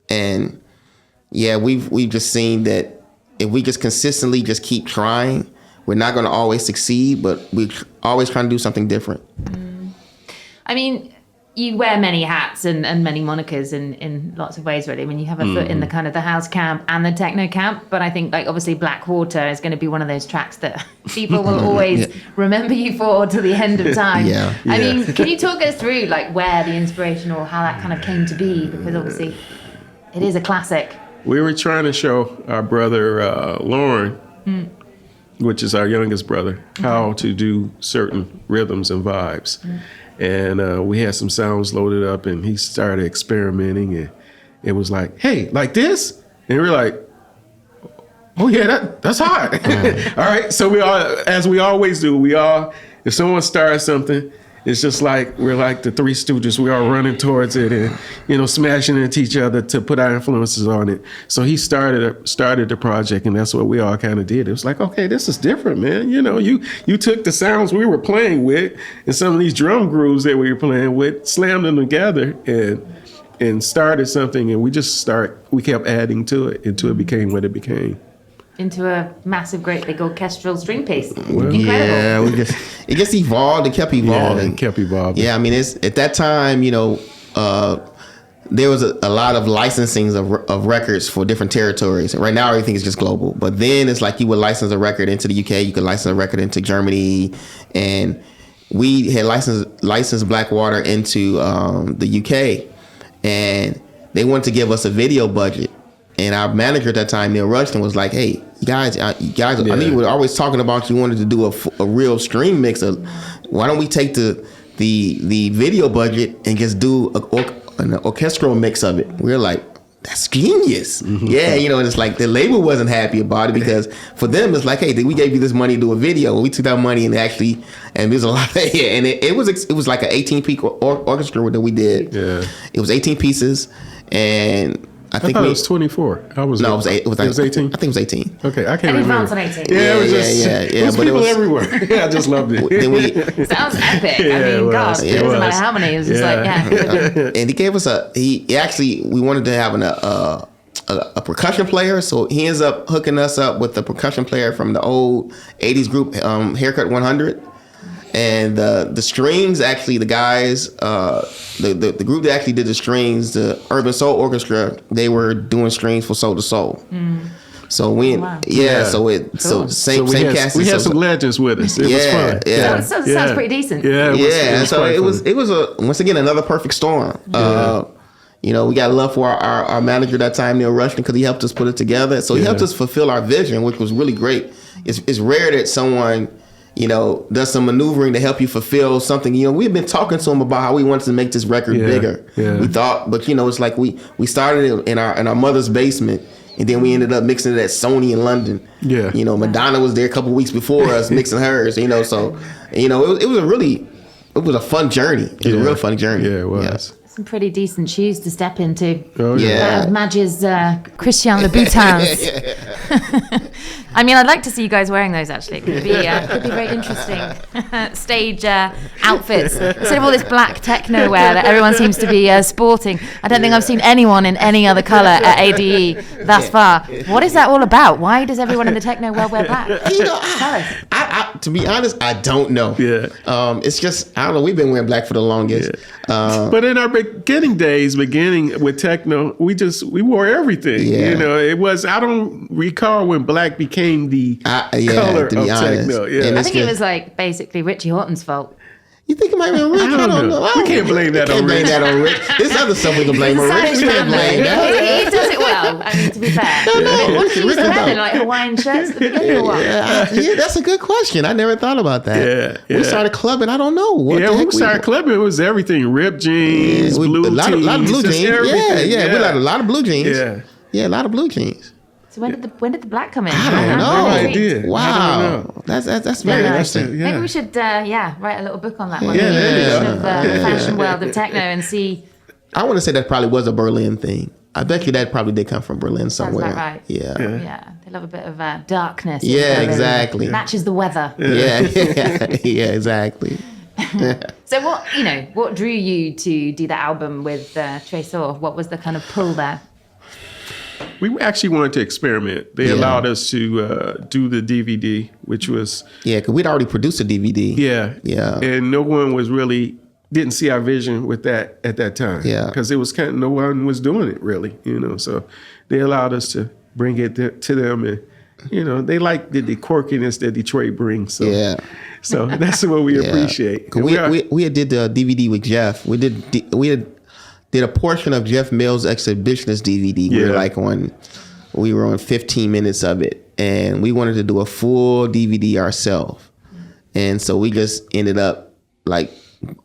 And yeah, we've just seen that if we just consistently just keep trying, we're not going to always succeed, but we're always trying to do something different. I mean, you wear many hats and many monikers in lots of ways, really. I mean, you have a foot in the kind of the house camp and the techno camp, but I think, like, obviously Blackwater is going to be one of those tracks that people will always remember you for to the end of time. I mean, can you talk us through, like, where the inspiration or how that kind of came to be? Because obviously it is a classic. We were trying to show our brother Lauren, which is our youngest brother, how to do certain rhythms and vibes. And we had some sounds loaded up, and he started experimenting, and it was like, hey, like this? And we were like, Oh yeah, that's hard. All right, so we all, as we always do, if someone starts something, it's just like we're like the Three Stooges. We are running towards it and smashing into each other to put our influences on it. So he started the project, and that's what we all kind of did. It was like, okay, this is different, man. You took the sounds we were playing with and some of these drum grooves that we were playing with, slammed them together and started something, and we kept adding to it until it became what it became. Into a massive, great big orchestral string piece. Well, incredible. Yeah, it just evolved. It kept evolving. Yeah, it kept evolving. Yeah, I mean, it's at that time, there was a lot of licensings of records for different territories. Right now, everything is just global. But then it's like you would license a record into the UK, you could license a record into Germany, and we had licensed Blackwater into the UK, and they wanted to give us a video budget. And our manager at that time, Neil Rushton, was like, "Hey, you guys, I know you were always talking about you wanted to do a real stream mix. Why don't we take the video budget and just do an orchestral mix of it?" We were like, "That's genius." Mm-hmm. Yeah, and it's like the label wasn't happy about it because for them it's like, "Hey, we gave you this money to do a video. We took that money and there's a lot of and it was like an 18-piece orchestra that we did. Yeah, it was 18 pieces and." I think it was 24. It was 18. I think it was 18. Okay, I can't Any remember. advance on 18. Yeah, it was just yeah. But people everywhere. Yeah, I just loved it. Sounds epic. Yeah, I mean, God, it doesn't was. matter how many. It was just And he gave us we wanted to have a percussion player, so he ends up hooking us up with the percussion player from the old 80s group, Haircut 100. And the strings, actually, the guys, the group that actually did the strings, the Urban Soul Orchestra, they were doing strings for Soul to Soul. Mm. So we, so same cast. We had some legends with us. It was fun. Yeah, sounds pretty decent. Yeah, it was once again another perfect storm. Yeah. We got love for our manager that time, Neil Rushton, because he helped us put it together. So he helped us fulfill our vision, which was really great. It's rare that someone does some maneuvering to help you fulfill something. We've been talking to him about how we wanted to make this record bigger. Yeah. We thought, but it's like we started in our mother's basement, and then we ended up mixing it at Sony in London. Yeah. Madonna was there a couple of weeks before us mixing hers. So it was a fun journey. It was a real fun journey. Yeah, it was. Yeah. Some pretty decent shoes to step into. Oh yeah. Madge's Christian Louboutins. I mean, I'd like to see you guys wearing those. Actually, it could be very interesting stage outfits instead of all this black techno wear that everyone seems to be sporting. I don't think I've seen anyone in any other color at ADE thus far. What is that all about? Why does everyone in the techno world wear black? Tell us. I to be honest, I don't know. Yeah. It's just I don't know. We've been wearing black for the longest. Yeah. But in our beginning with techno, we wore everything. Yeah. It was. I don't recall when black became the color of techno. Yeah. I think it was like basically Richie Houghton's fault. You think it might be on Rick? I don't know. We can't blame that on Rick. There's other stuff we can blame on Rick. We can't blame that. He does it well. I mean, to be fair. No. He was wearing like Hawaiian shirts at the beginning or what? Yeah, that's a good question. I never thought about that. Yeah. We started clubbing. I don't know. We started clubbing. It was everything. Ripped jeans, blue tees. A lot of blue jeans. Yeah. We had a lot of blue jeans. Yeah, a lot of blue jeans. So when did the black come in? I don't know. No idea. Wow, that's very interesting. Maybe we should write a little book on that one. Yeah, of the fashion world of techno and see. I want to say that probably was a Berlin thing. I bet you that probably did come from Berlin somewhere. Sounds about right. Yeah. They love a bit of darkness. Yeah, exactly. Matches the weather. Yeah, exactly. So what drew you to do that album with Tresor? What was the kind of pull there? We actually wanted to experiment. They allowed us to do the DVD, which was... Yeah, because we'd already produced a DVD. Yeah. And no one didn't see our vision with that at that time. Yeah. Because it was no one was doing it really, So they allowed us to bring it to them, and, they like the quirkiness that Detroit brings. So, so that's what we appreciate. We had did the DVD with Jeff. We did a portion of Jeff Mills' Exhibitionist DVD. We were on 15 minutes of it, and we wanted to do a full DVD ourselves. And so we just ended up like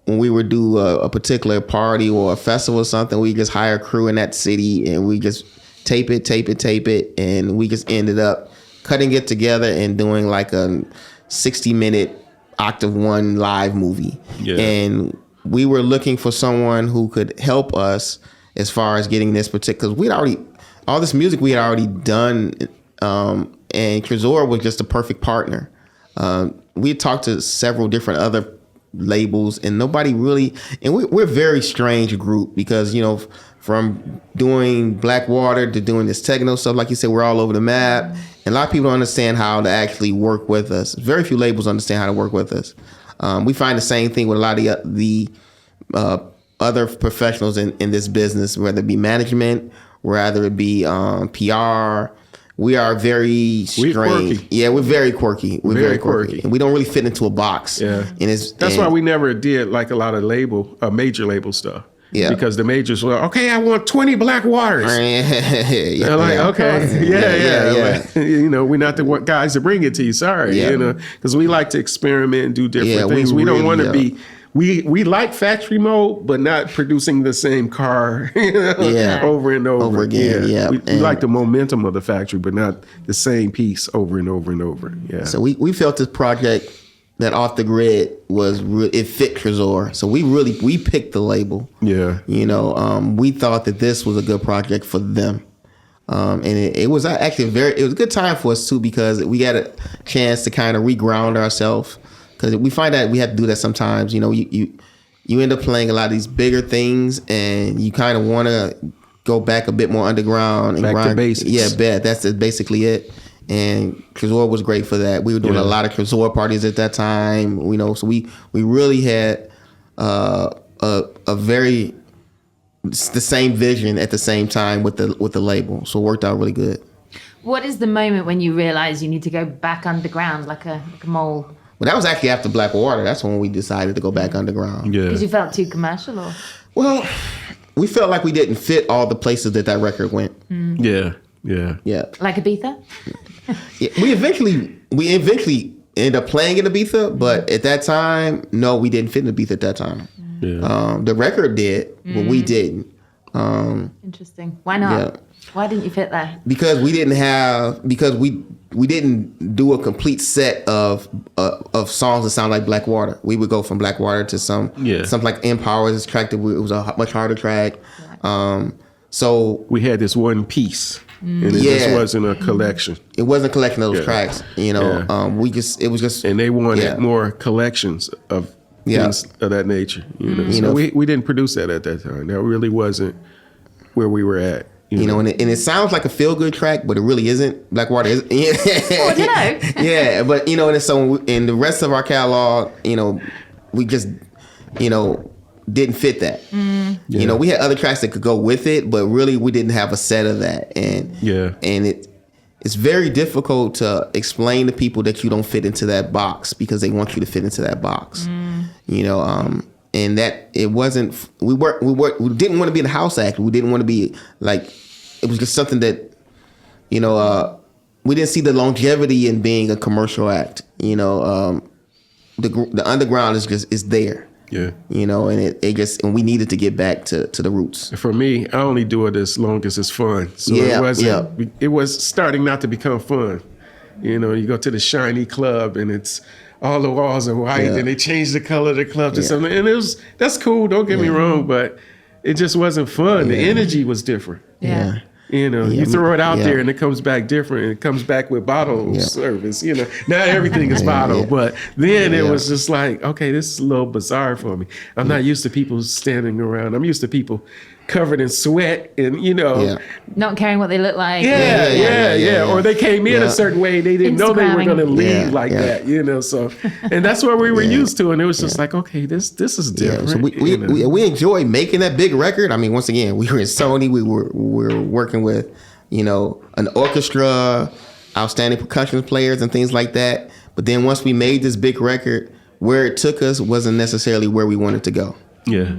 when we would do a particular party or a festival or something, we just hire a crew in that city and we just tape it, and we just ended up cutting it together and doing like a 60-minute Octave One live movie. Yeah. And we were looking for someone who could help us as far as getting this particular, because all this music we had already done, and Trezor was just a perfect partner. We had talked to several different other labels, and nobody really, and we're a very strange group because, you know, from doing Blackwater to doing this techno stuff, like you said, we're all over the map. And a lot of people don't understand how to actually work with us. Very few labels understand how to work with us. We find the same thing with a lot of the other professionals in this business, whether it be management, whether it be PR. We are very strange. We're very quirky. We're very quirky. And we don't really fit into a box. Yeah. That's why we never did like a lot of major label stuff. Yeah. Because the majors were, okay, I want 20 Blackwaters. They're like, okay, yeah. But, you know, we're not the guys to bring it to you. Sorry, you know, because we like to experiment and do different things. We don't want to be. We like factory mode, but not producing the same car, you know, over and over again. Yeah. We like the momentum of the factory, but not the same piece over and over and over. Yeah. So we felt this project that Off the Grid it fit Trezor. So we picked the label. Yeah. You know, we thought that this was a good project for them. And it was actually it was a good time for us too, because we got a chance to kind of reground ourselves. Because we find that we have to do that sometimes. You know, you end up playing a lot of these bigger things, and you kind of want to go back a bit more underground and back to basics. Yeah, that's basically it. And Trezor was great for that. We were doing a lot of Trezor parties at that time. You know, so we really had the same vision at the same time with the label. So it worked out really good. What is the moment when you realize you need to go back underground like a mole? Well, that was actually after Blackwater. That's when we decided to go back underground. Yeah. Because you felt too commercial, or? Well, we felt like we didn't fit all the places that record went. Yeah. Like Ibiza? Yeah. We eventually ended up playing in Ibiza, but at that time, no, we didn't fit in Ibiza at that time. Yeah. The record did, but we didn't. Interesting. Why not? Yeah. Why didn't you fit there? Because we didn't do a complete set of songs that sound like Blackwater. We would go from Blackwater to something like Empower. This track it was a much harder track. So we had this one piece, and it just wasn't a collection. It wasn't a collection of those tracks. You know, it was just. And they wanted more collections of things of that nature. You know, we didn't produce that at that time. That really wasn't where we were at. You know, and it sounds like a feel-good track, but it really isn't. Blackwater isn't. Oh, you know. Yeah, but, you know, and so in the rest of our catalog, you know, we just, you know, didn't fit that. You know, we had other tracks that could go with it, but really we didn't have a set of that. And it's very difficult to explain to people that you don't fit into that box because they want you to fit into that box. You know, and that it wasn't. We didn't want to be in a house act. We didn't want to be like. It was just something that, you know, we didn't see the longevity in being a commercial act. You know, the underground is there. Yeah. You know, and and we needed to get back to the roots. For me, I only do it as long as it's fun. So it was starting not to become fun. You know, you go to the shiny club and it's all the walls are white and they changed the color of the club to something. And that's cool, don't get me wrong, but it just wasn't fun. The energy was different. Yeah. You know, you throw it out there and it comes back different. It comes back with bottle service. You know, not everything is bottle, but then it was just like, okay, this is a little bizarre for me. I'm not used to people standing around. I'm used to people covered in sweat and, you know. Not caring what they look like. Yeah. Or they came in a certain way. They didn't know they were going to leave like that, you know. So, and that's what we were used to. And it was just like, okay, this is different. So we enjoy making that big record. I mean, once again, we were in Sony. We were working with, you know, an orchestra, outstanding percussion players and things like that. But then once we made this big record, where it took us wasn't necessarily where we wanted to go. Yeah.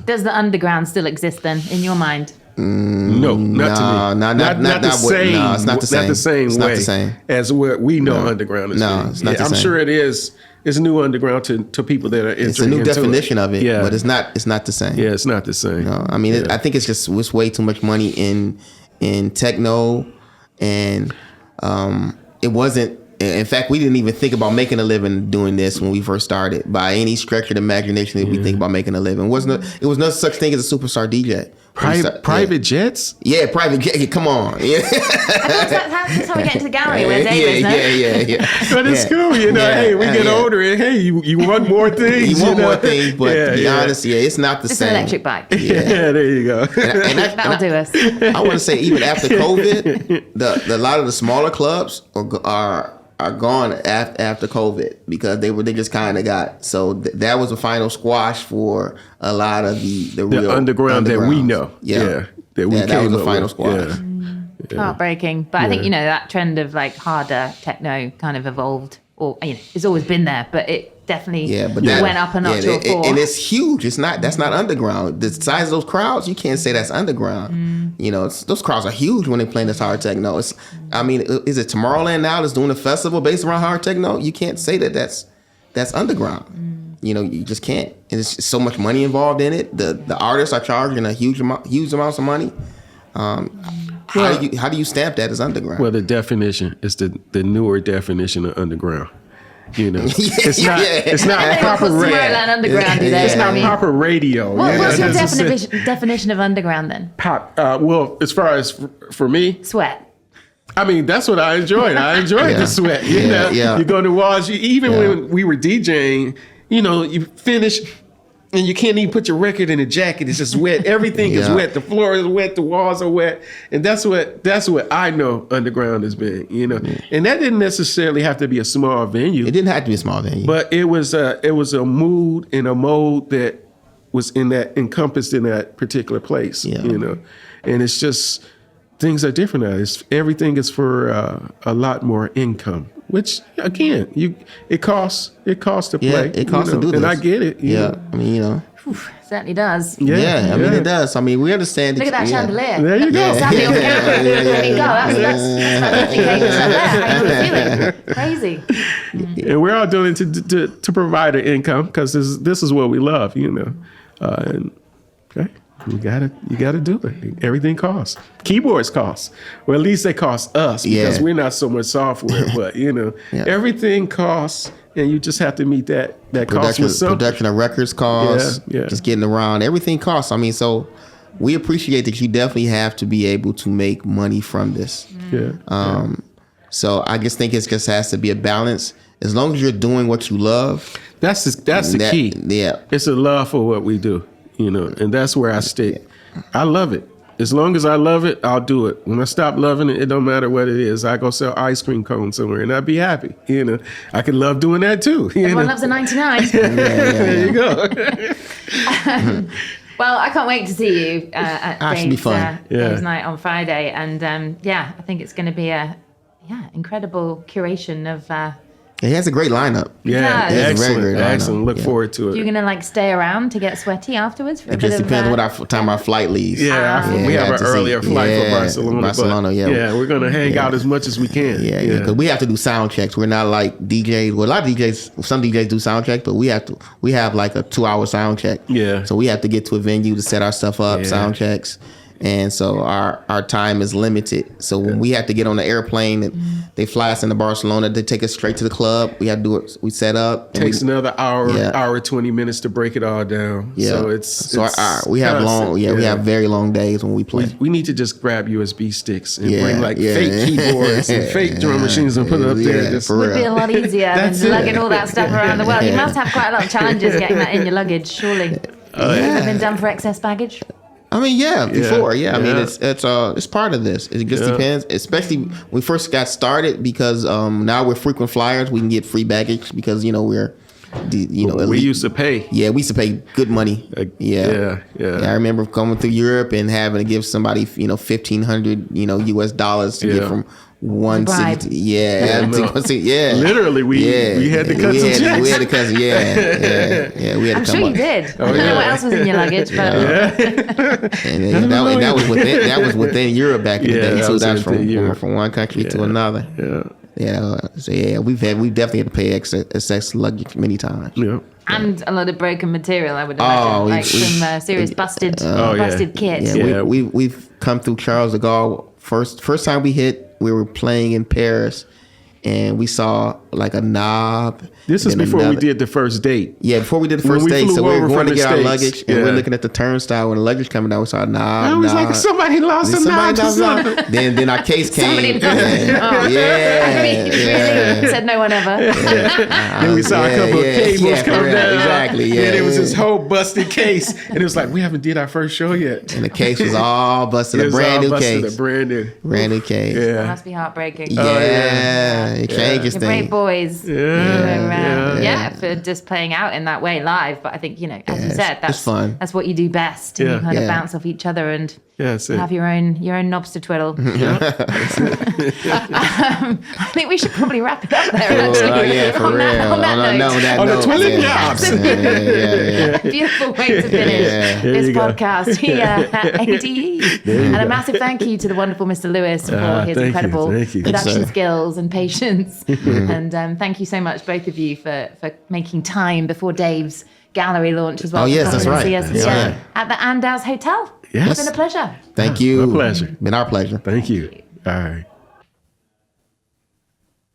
Does the underground still exist then, in your mind? No, not to me. Not the same. No, it's not the same. Not the same it's way not the same. as what we know underground is. No, it's not the same. I'm sure it is. It's new underground to people that are entering It's a new definition of it, but it's not the same. Yeah, it's not the same. No, I mean, I think it's way too much money in techno and it wasn't. In fact, we didn't even think about making a living doing this when we first started. By any stretch of the imagination, did we think about making a living? It was no such thing as a superstar DJ. Private jets? Yeah, private jet. Come on. Yeah. That's how we get into the gallery where Dave is, Yeah. But it's cool, hey, we get older and hey, you want more things. You want more things, but to be honest, it's not the just same. an electric bike. Yeah, there you go. That'll do us. I want to say even after COVID, a lot of the smaller clubs are gone after COVID because they just kind of got that was a final squash for a lot of the real underground that we know. Yeah, that was the final squash. Yeah. Heartbreaking, but I think that trend of like harder techno kind of evolved, or it's always been there, but it definitely went up a notch or four. And it's huge. That's not underground. The size of those crowds, you can't say that's underground. Those crowds are huge when they play this hard techno. Is it Tomorrowland now that's doing a festival based around hard techno? You can't say that's underground. You just can't. And there's so much money involved in it. The artists are charging huge amounts of money. How do you stamp that as underground? Well, the definition is the newer definition of underground. It's not proper radio. Underground, it's not proper radio. What's your definition of underground then? Pop. Well, as far as for me, sweat. I mean, that's what I enjoyed. I enjoyed the sweat. You go to walls. Even when we were DJing, you finish. And you can't even put your record in a jacket. It's just wet. Everything is wet. The floor is wet. The walls are wet. And that's what I know underground has been, And that didn't necessarily have to be a small venue. It didn't have to be a small venue. But it was a mood and a mode that was encompassed in that particular place, And it's just, things are different now. Everything is for a lot more income. Which again, it costs to play. Yeah, it costs to do this, and I get it. Certainly does. Yeah, it does. We understand. Look at that chandelier. There you go. There you go. That's crazy. And we're all doing it to provide an income because this is what we love, And you gotta do it. Everything costs. Keyboards cost. Well, at least they cost us because we're not so much software. But everything costs, and you just have to meet that cost with something. Production of records costs. Just getting around. Everything costs. So we appreciate that you definitely have to be able to make money from this. So I just think it just has to be a balance. As long as you're doing what you love. That's the key. Yeah. It's a love for what we do. And that's where I stick. I love it. As long as I love it, I'll do it. When I stop loving it, it don't matter what it is. I go sell ice cream cones somewhere and I'd be happy. I could love doing that too. Everyone loves a 99. There you go. Well, I can't wait to see you at Dave's night on Friday. And I think it's going to be a incredible curation of He has a great lineup. Yeah, excellent. Look forward to it. You're gonna stay around to get sweaty afterwards. It just depends on what time our flight leaves. We have an earlier flight for Barcelona. We're gonna hang out as much as we can. Because we have to do sound checks. We're not like DJs. Well, a lot of DJs, some DJs do sound checks, but we have like a 2-hour sound check. So we have to get to a venue to set our stuff up, sound checks. And so our time is limited. So when we have to get on the airplane and they fly us into Barcelona, they take us straight to the club. We have to do it. We set up. Takes another hour 20 minutes to break it all down. So we have very long days when we play. We need to just grab USB sticks and bring fake keyboards and fake drum machines and put it up there. It would be a lot easier than lugging all that stuff around the world. You must have quite a lot of challenges getting that in your luggage, surely. Have been done for excess baggage? Before. It's part of this. It just depends, especially when we first got started because now we're frequent flyers. We can get free baggage because, we're, we used to pay. Yeah, we used to pay good money. I remember coming through Europe and having to give somebody, $1,500, US dollars to get from one city. Literally, we had to cut some checks. We had to cut. We had to I'm sure you did. I don't know what else was in your luggage, but and that was within Europe back in the day. So that's from one country to another. We've definitely had to pay excess luggage many times. And a lot of broken material, I would imagine, some serious busted kit. We've come through Charles de Gaulle. First time we hit, we were playing in Paris, and we saw like a knob. This is before we did the first date. Yeah, before we did the first date. So we were going to get our luggage, and we're looking at the turnstile when the luggage coming down. We saw a knob. I was like, somebody lost a knob. Then our case came. Said no one ever. Then we saw a couple of cables come down. Exactly. Yeah. And it was this whole busted case, and it was like, we haven't did our first show yet. And the case was all busted. A brand new case. Brand new case. It must be heartbreaking. Yeah. It changes things. Great boys. Yeah. For just playing out in that way live. But I think, as you said, that's fun. That's what you do best. And you kind of bounce off each other and have your own knobs to twiddle. I think we should probably wrap it up there. Actually, for real. On that note. The twiddling knobs. Beautiful way to finish this podcast here at ADE. And a massive thank you to the wonderful Mr. Lewis for his incredible production skills and patience. And thank you so much, both of you, for making time before Dave's gallery launch as well. Oh, yes, that's right. See us at the Andaz Hotel. Yes. It's been a pleasure. Thank you. My pleasure. Been our pleasure. Thank you. All right.